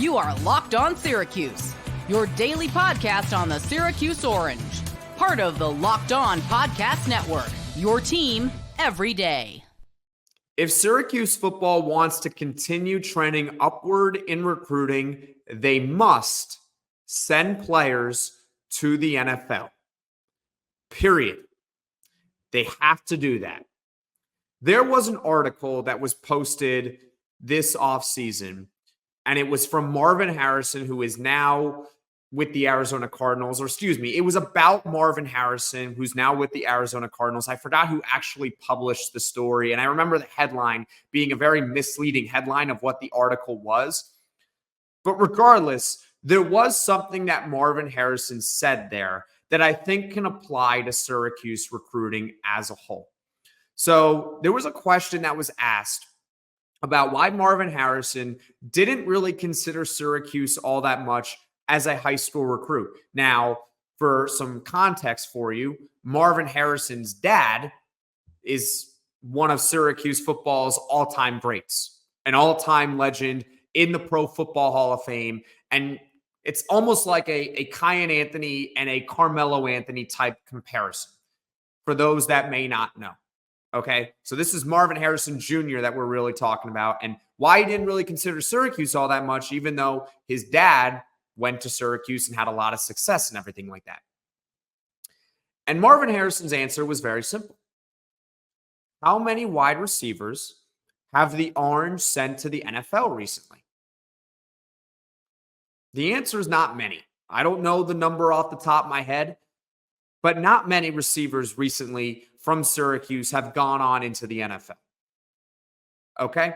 You are Locked On Syracuse, your daily podcast on the Syracuse Orange. Part of the Locked On Podcast Network, your team every day. If Syracuse football wants to continue trending upward in recruiting, they must send players to the NFL. Period. They have to do that. There was an article that was posted this offseason, and it was from Marvin Harrison, who is now with the Arizona Cardinals, it was about Marvin Harrison, who's now with the Arizona Cardinals. I forgot who actually published the story, and I remember the headline being a very misleading headline of what the article was. But regardless, there was something that Marvin Harrison said there that I think can apply to Syracuse recruiting as a whole. So there was a question that was asked about why Marvin Harrison didn't really consider Syracuse all that much as a high school recruit. Now, for some context for you, Marvin Harrison's dad is one of Syracuse football's all-time greats, an all-time legend in the Pro Football Hall of Fame. And it's almost like a Kyan Anthony and a Carmelo Anthony type comparison for those that may not know. Okay, so this is Marvin Harrison Jr. that we're really talking about, and why he didn't really consider Syracuse all that much, even though his dad went to Syracuse and had a lot of success and everything like that. And Marvin Harrison's answer was very simple. How many wide receivers have the Orange sent to the NFL recently? The answer is not many. I don't know the number off the top of my head, but not many receivers recently from Syracuse have gone on into the NFL. Okay?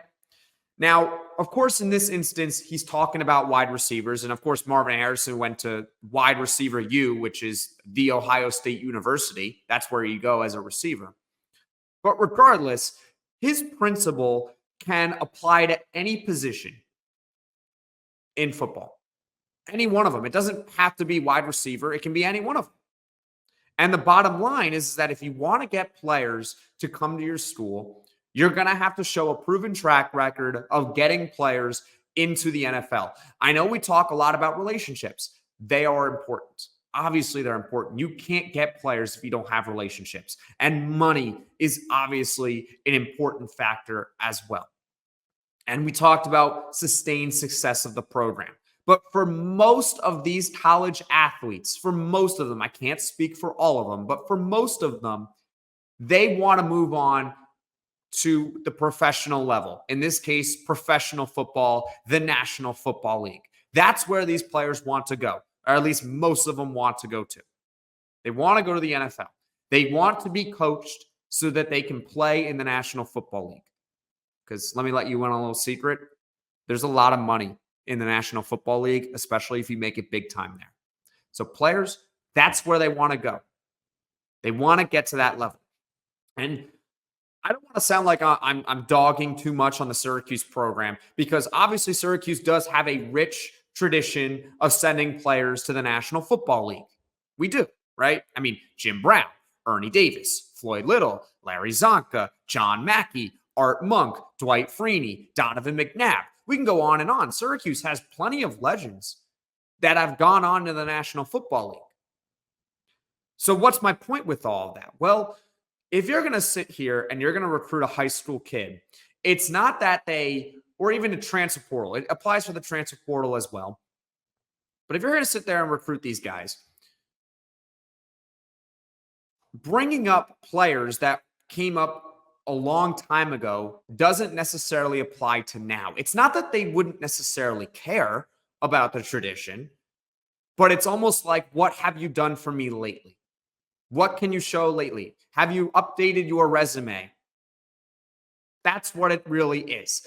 Now, of course, in this instance, he's talking about wide receivers. And of course, Marvin Harrison went to wide receiver U, which is the Ohio State University. That's where you go as a receiver. But regardless, his principle can apply to any position in football. Any one of them. It doesn't have to be wide receiver. It can be any one of them. And the bottom line is that if you want to get players to come to your school, you're going to have to show a proven track record of getting players into the NFL. I know we talk a lot about relationships. They are important. Obviously, they're important. You can't get players if you don't have relationships. And money is obviously an important factor as well. And we talked about sustained success of the program. But for most of these college athletes, for most of them, I can't speak for all of them, but for most of them, they want to move on to the professional level. In this case, professional football, the National Football League. That's where these players want to go, or at least most of them want to go to. They want to go to the NFL. They want to be coached so that they can play in the National Football League. Because let me let you in on a little secret. There's a lot of money in the National Football League, especially if you make it big time there. So players, that's where they want to go. They want to get to that level. And I don't want to sound like I'm dogging too much on the Syracuse program, because obviously Syracuse does have a rich tradition of sending players to the National Football League. We do, right? I mean, Jim Brown, Ernie Davis, Floyd Little, Larry Zonka, John Mackey, Art Monk, Dwight Freeney, Donovan McNabb. We can go on and on. Syracuse has plenty of legends that have gone on to the National Football League. So what's my point with all of that? Well, if you're going to sit here and you're going to recruit a high school kid, it's not that or even a transfer portal. It applies for the transfer portal as well. But if you're going to sit there and recruit these guys, bringing up players that came up a long time ago doesn't necessarily apply to now. It's not that they wouldn't necessarily care about the tradition, but it's almost like, what have you done for me lately? What can you show lately? Have you updated your resume? That's what it really is.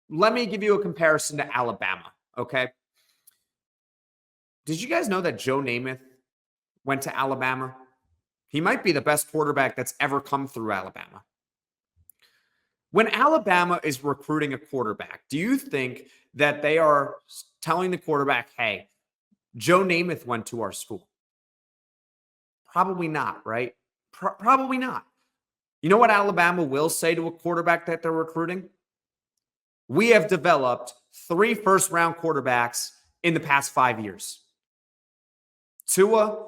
Let me give you a comparison to Alabama, okay? Did you guys know that Joe Namath went to Alabama? He might be the best quarterback that's ever come through Alabama. When Alabama is recruiting a quarterback, do you think that they are telling the quarterback, hey, Joe Namath went to our school? Probably not, right? Probably not. You know what Alabama will say to a quarterback that they're recruiting? We have developed 3 first-round quarterbacks in the past 5 years. Tua,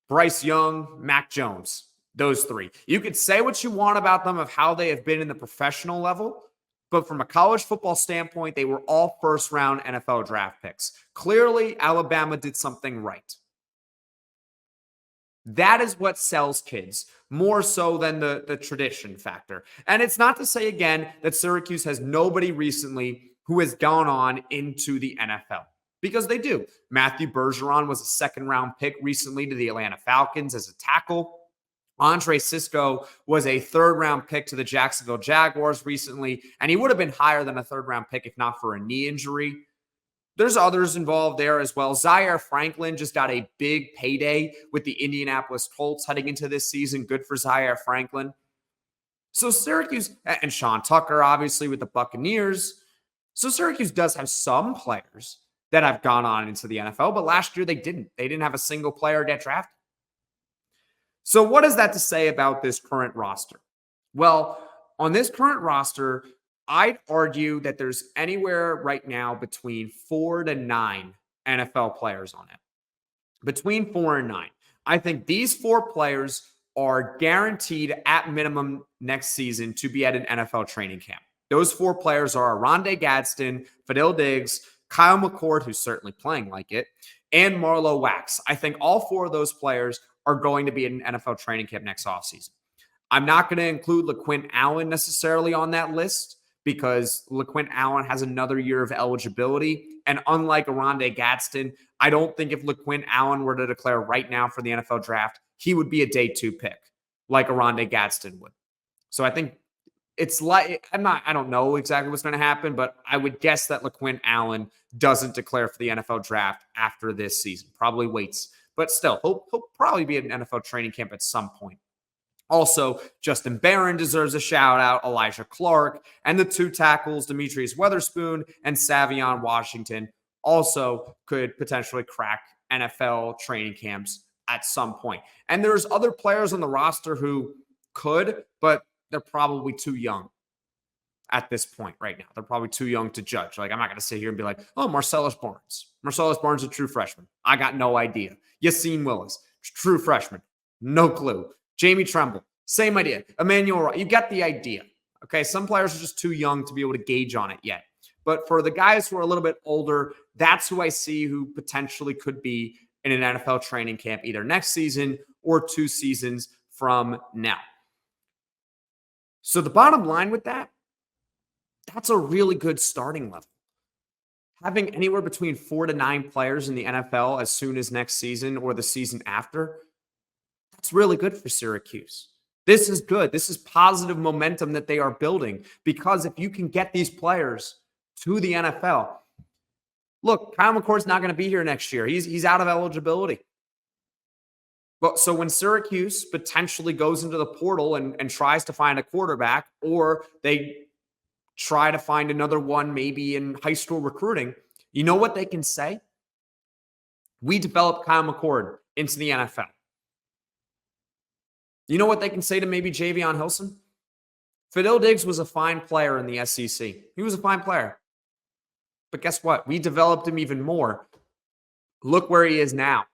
Bryce Young, Mac Jones, those 3. You could say what you want about them of how they have been in the professional level, but from a college football standpoint, they were all first-round NFL draft picks. Clearly, Alabama did something right. That is what sells kids, more so than the tradition factor. And it's not to say, again, that Syracuse has nobody recently who has gone on into the NFL, because they do. Matthew Bergeron was a second-round pick recently to the Atlanta Falcons as a tackle. Andre Sisco was a third-round pick to the Jacksonville Jaguars recently, and he would have been higher than a third-round pick if not for a knee injury. There's others involved there as well. Zaire Franklin just got a big payday with the Indianapolis Colts heading into this season. Good for Zaire Franklin. So Syracuse, and Sean Tucker, obviously, with the Buccaneers. So Syracuse does have some players that have gone on into the NFL, but last year they didn't. They didn't have a single player get drafted. So what is that to say about this current roster? Well, on this current roster, I'd argue that there's anywhere right now between 4 to 9 NFL players on it. Between 4 and 9. I think these 4 players are guaranteed at minimum next season to be at an NFL training camp. Those 4 players are Oronde Gadsden, Fadil Diggs, Kyle McCord, who's certainly playing like it, and Marlowe Wax. I think all 4 of those players are going to be at an NFL training camp next offseason. I'm not going to include LaQuint Allen necessarily on that list, because LaQuint Allen has another year of eligibility. And unlike Oronde Gadsden, I don't think if LaQuint Allen were to declare right now for the NFL draft, he would be a day 2 pick like Oronde Gadsden would. So I think it's like, I don't know exactly what's going to happen, but I would guess that LaQuint Allen doesn't declare for the NFL draft after this season. Probably waits, but still, he'll probably be at an NFL training camp at some point. Also, Justin Barron deserves a shout out, Elijah Clark, and the 2 tackles, Demetrius Weatherspoon and Savion Washington, also could potentially crack NFL training camps at some point. And there's other players on the roster who could, but they're probably too young at this point right now. They're probably too young to judge. Like, I'm not going to sit here and be like, oh, Marcellus Barnes. Marcellus Barnes is a true freshman. I got no idea. Yassine Willis, true freshman. No clue. Jamie Tremble, same idea. Emmanuel Wright, you get the idea. Okay, some players are just too young to be able to gauge on it yet. But for the guys who are a little bit older, that's who I see who potentially could be in an NFL training camp either next season or 2 seasons from now. So the bottom line with that, that's a really good starting level. Having anywhere between 4 to 9 players in the NFL as soon as next season or the season after, that's really good for Syracuse. This is good. This is positive momentum that they are building, because if you can get these players to the NFL, look, Kyle McCord's not going to be here next year. He's out of eligibility. But so when Syracuse potentially goes into the portal and tries to find a quarterback, or they try to find another one maybe in high school recruiting, you know what they can say? We developed Kyle McCord into the NFL. You know what they can say to maybe Javion Hilson? Fadil Diggs was a fine player in the SEC. He was a fine player. But guess what? We developed him even more. Look where he is now.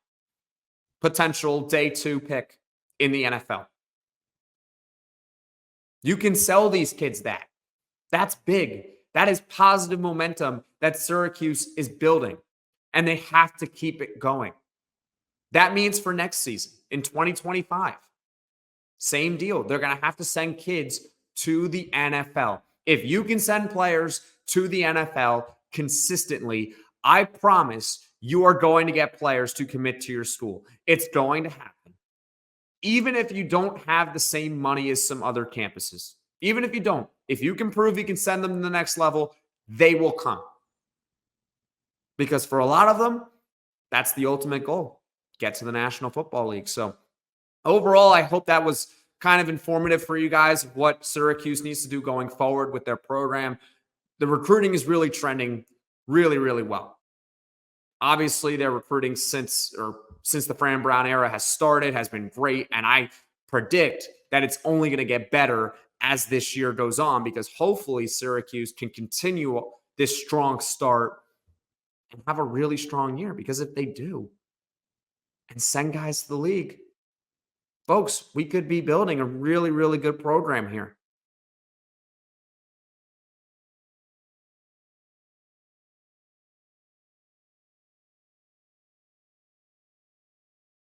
Potential day 2 pick in the NFL. You can sell these kids that. That's big. That is positive momentum that Syracuse is building. And they have to keep it going. That means for next season, in 2025, same deal. They're going to have to send kids to the NFL. If you can send players to the NFL consistently, I promise you are going to get players to commit to your school. It's going to happen. Even if you don't have the same money as some other campuses, even if you don't, if you can prove you can send them to the next level, they will come. Because for a lot of them, that's the ultimate goal. Get to the National Football League. So overall, I hope that was kind of informative for you guys, what Syracuse needs to do going forward with their program. The recruiting is really trending really, really well. Obviously, their recruiting since the Fran Brown era has started has been great, and I predict that it's only going to get better as this year goes on, because hopefully Syracuse can continue this strong start and have a really strong year. Because if they do and send guys to the league, folks, we could be building a really, really good program here.